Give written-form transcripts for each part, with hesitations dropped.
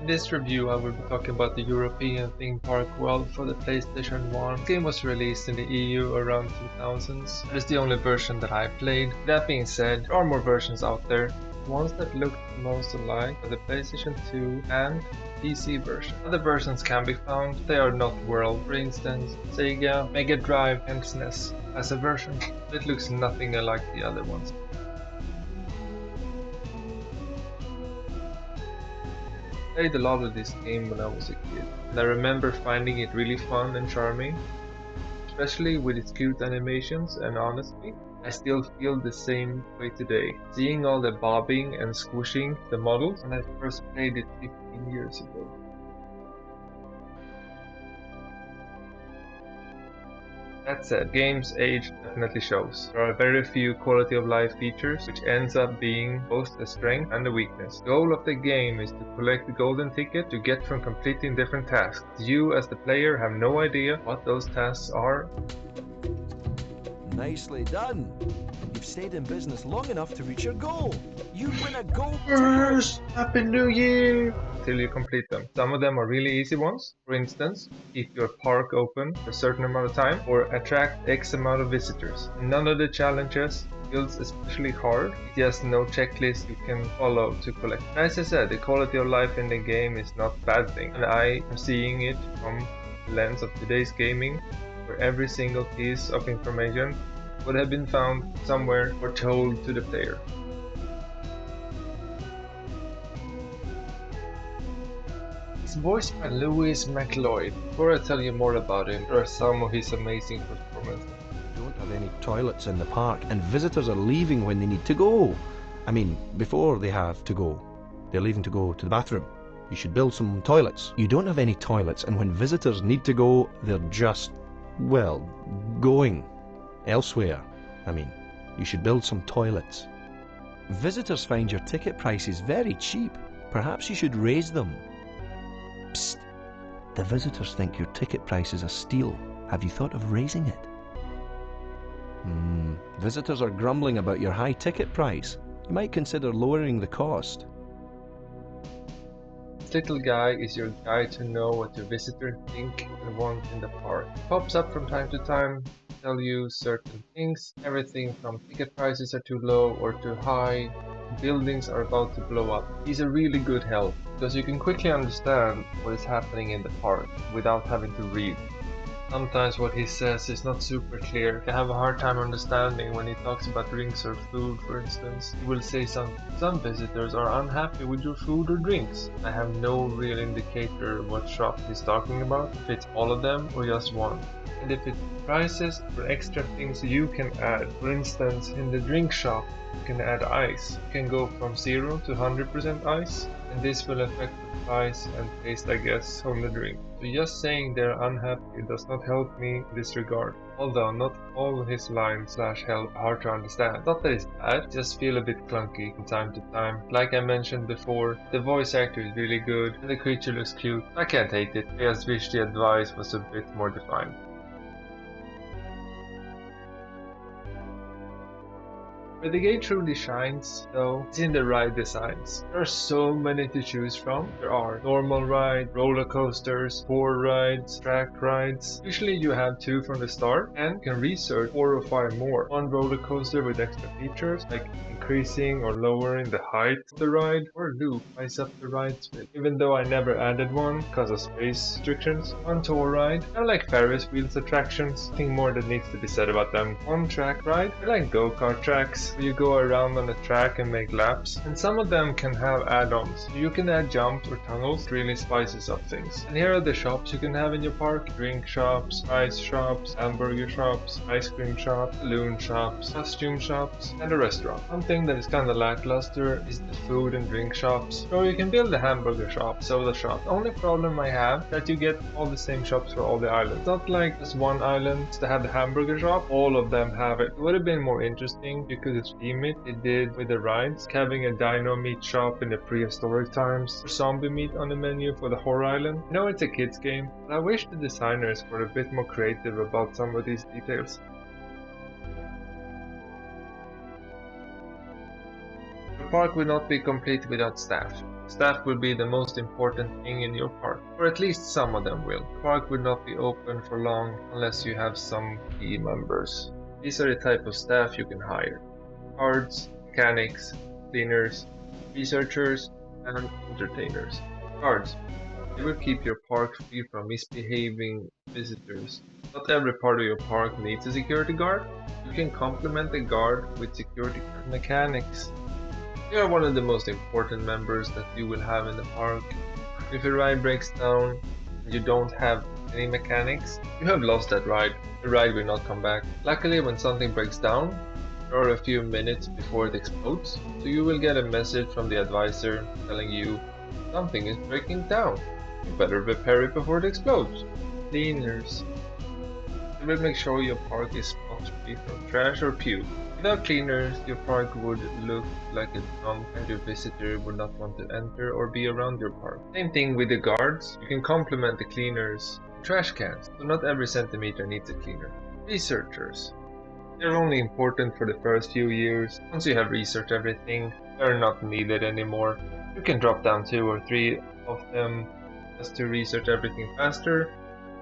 In this review I will be talking about the European theme park world for the PlayStation 1. The game was released in the EU around 2000s. It is the only version that I played. That being said, there are more versions out there. The ones that look most alike are the PlayStation 2 and PC version. Other versions can be found, they are not world. For instance, Sega, Mega Drive and SNES as a version. It looks nothing like the other ones. I played a lot of this game when I was a kid, and I remember finding it really fun and charming, especially with its cute animations, and honestly, I still feel the same way today. Seeing all the bobbing and squishing the models when I first played it 15 years ago. That said, game's age definitely shows. There are very few quality of life features, which ends up being both a strength and a weakness. The goal of the game is to collect the golden ticket to get from completing different tasks. You as the player have no idea what those tasks are. Nicely done. You've stayed in business long enough to reach your goal. You win a gold First, Happy New Year! Till you complete them. Some of them are really easy ones. For instance, keep your park open for a certain amount of time or attract X amount of visitors. None of the challenges feels especially hard. Just no checklist you can follow to collect. As I said, the quality of life in the game is not a bad thing, and I am seeing it from the lens of today's gaming, where every single piece of information would have been found somewhere or told to the player. It's voiced by Louis McLeod. Before I tell you more about him, here are some of his amazing performances. You don't have any toilets in the park, and visitors are leaving when they need to go. I mean, before they have to go. They're leaving to go to the bathroom. You should build some toilets. You don't have any toilets, and when visitors need to go, they're just, well, going elsewhere. I mean, you should build some toilets. Visitors find your ticket prices very cheap. Perhaps you should raise them. Psst! The visitors think your ticket price is a steal. Have you thought of raising it? Visitors are grumbling about your high ticket price. You might consider lowering the cost. This little guy is your guide to know what your visitors think and want in the park. It pops up from time to time to tell you certain things, everything from ticket prices are too low or too high, buildings are about to blow up. He's a really good help, because you can quickly understand what is happening in the park without having to read. Sometimes what he says is not super clear. I have a hard time understanding when he talks about drinks or food, for instance. He will say some visitors are unhappy with your food or drinks. I have no real indicator what shop he's talking about, if it's all of them or just one. And if it's prices for extra things you can add. For instance, in the drink shop, you can add ice. You can go from 0 to 100% ice, and this will affect the price and taste, I guess, on the drink. So just saying they're unhappy does not help me in this regard. Although not all his lines / help are hard to understand. Not that it's bad, just feel a bit clunky from time to time. Like I mentioned before, the voice actor is really good and the creature looks cute. I can't hate it, I just wish the advice was a bit more defined. Where the game truly shines, though, is in the ride designs. There are so many to choose from. There are normal rides, roller coasters, tour rides, track rides. Usually you have 2 from the start and can research 4 or 5 more. One roller coaster with extra features like increasing or lowering the height of the ride, or a loop spice up the ride speed. Even though I never added one because of space restrictions. One tour ride, I like Ferris wheels attractions. Nothing more that needs to be said about them. One track ride, I like go-kart tracks, where you go around on the track and make laps. And some of them can have add-ons. You can add jumps or tunnels, it really spices up things. And here are the shops you can have in your park. Drink shops, ice shops, hamburger shops, ice cream shops, balloon shops, costume shops, and a restaurant. One thing that is kinda lackluster is the food and drink shops. So you can build a hamburger shop, soda shop. The only problem I have is that you get all the same shops for all the islands. It's not like just one island to have the hamburger shop, all of them have it. It would have been more interesting because it's it they did with the rides, having a dino meat shop in the prehistoric times, or zombie meat on the menu for the horror island. I know it's a kids game, but I wish the designers were a bit more creative about some of these details. The park will not be complete without staff. Staff will be the most important thing in your park, or at least some of them will. The park will not be open for long unless you have some key members. These are the type of staff you can hire: guards, mechanics, cleaners, researchers, and entertainers. Guards. They will keep your park free from misbehaving visitors. Not every part of your park needs a security guard. You can complement the guard with security guard. Mechanics. They are one of the most important members that you will have in the park. If a ride breaks down and you don't have any mechanics, you have lost that ride. The ride will not come back. Luckily, when something breaks down, there are a few minutes before it explodes, so you will get a message from the advisor telling you something is breaking down. You better repair it before it explodes. Cleaners. They will make sure your park is spot free from trash or puke. Without cleaners, your park would look like a dump and your visitor would not want to enter or be around your park. Same thing with the guards. You can complement the cleaners with trash cans, so not every centimeter needs a cleaner. Researchers. They're only important for the first few years. Once you have researched everything, they're not needed anymore. You can drop down 2 or 3 of them just to research everything faster.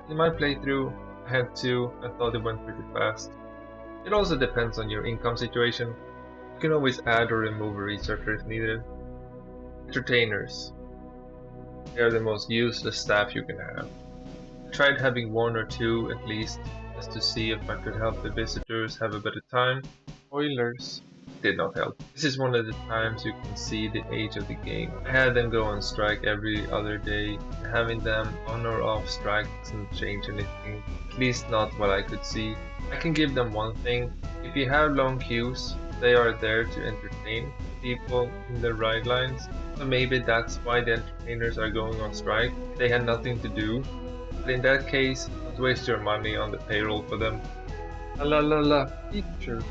In my playthrough, I had 2. I thought it went pretty fast. It also depends on your income situation. You can always add or remove a researcher if needed. Entertainers. They are the most useless staff you can have. I tried having 1 or 2 at least, just to see if I could help the visitors have a better time. Spoilers did not help. This is one of the times you can see the age of the game. I had them go on strike every other day, and having them on or off strike doesn't change anything, at least not what I could see. I can give them one thing: if you have long queues, they are there to entertain people in the ride lines, so maybe that's why the entertainers are going on strike. They had nothing to do, but in that case, don't waste your money on the payroll for them. La la la, feature.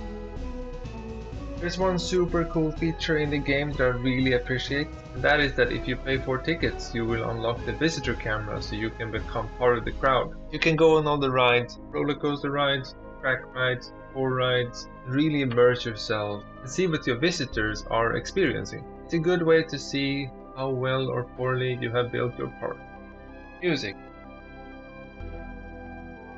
There's one super cool feature in the game that I really appreciate, and that is that if you pay 4 tickets, you will unlock the visitor camera so you can become part of the crowd. You can go on all the rides, roller coaster rides, track rides, tour rides, and really immerse yourself and see what your visitors are experiencing. It's a good way to see how well or poorly you have built your park. Music.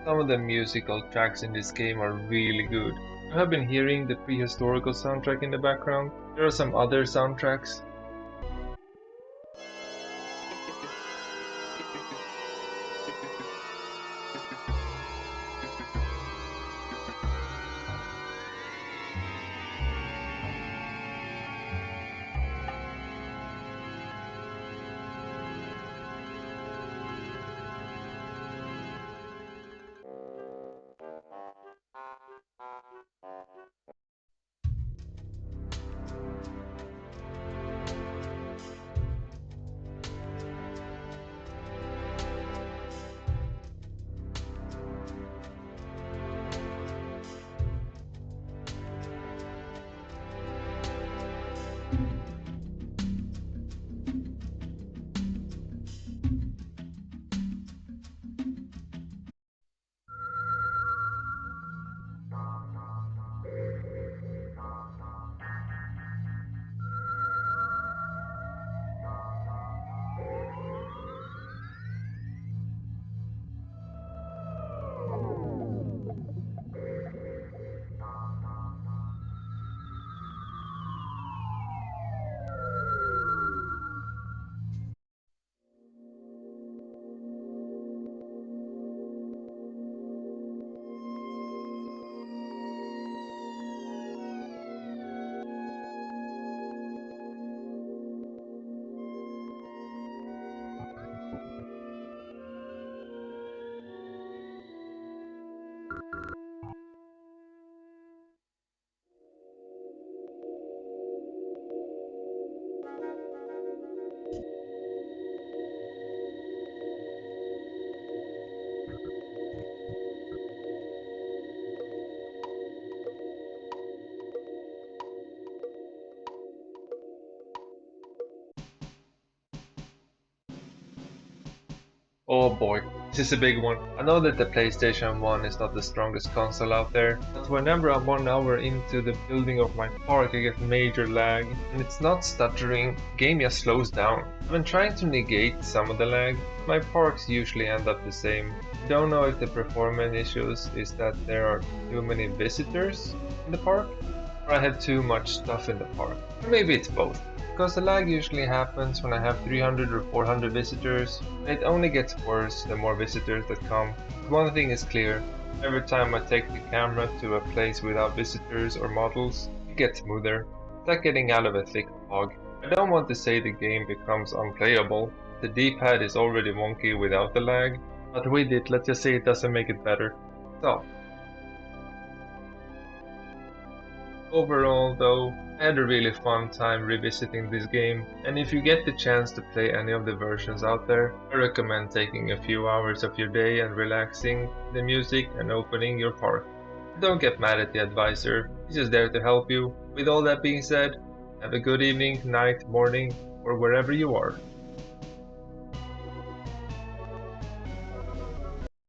Some of the musical tracks in this game are really good. You have been hearing the prehistorical soundtrack in the background. There are some other soundtracks. Oh boy. This is a big one. I know that the PlayStation 1 is not the strongest console out there, but whenever I'm 1 hour into the building of my park, I get major lag, and it's not stuttering, the game just slows down. I've been trying to negate some of the lag, but my parks usually end up the same. I don't know if the performance issues is that there are too many visitors in the park, or I have too much stuff in the park. Or maybe it's both. Because the lag usually happens when I have 300 or 400 visitors, and it only gets worse the more visitors that come. But one thing is clear, every time I take the camera to a place without visitors or models, it gets smoother. It's like getting out of a thick fog. I don't want to say the game becomes unplayable. The D-pad is already wonky without the lag, but with it, let's just say it doesn't make it better. So, overall though, I had a really fun time revisiting this game, and if you get the chance to play any of the versions out there, I recommend taking a few hours of your day and relaxing the music and opening your park. Don't get mad at the advisor, he's just there to help you. With all that being said, have a good evening, night, morning, or wherever you are.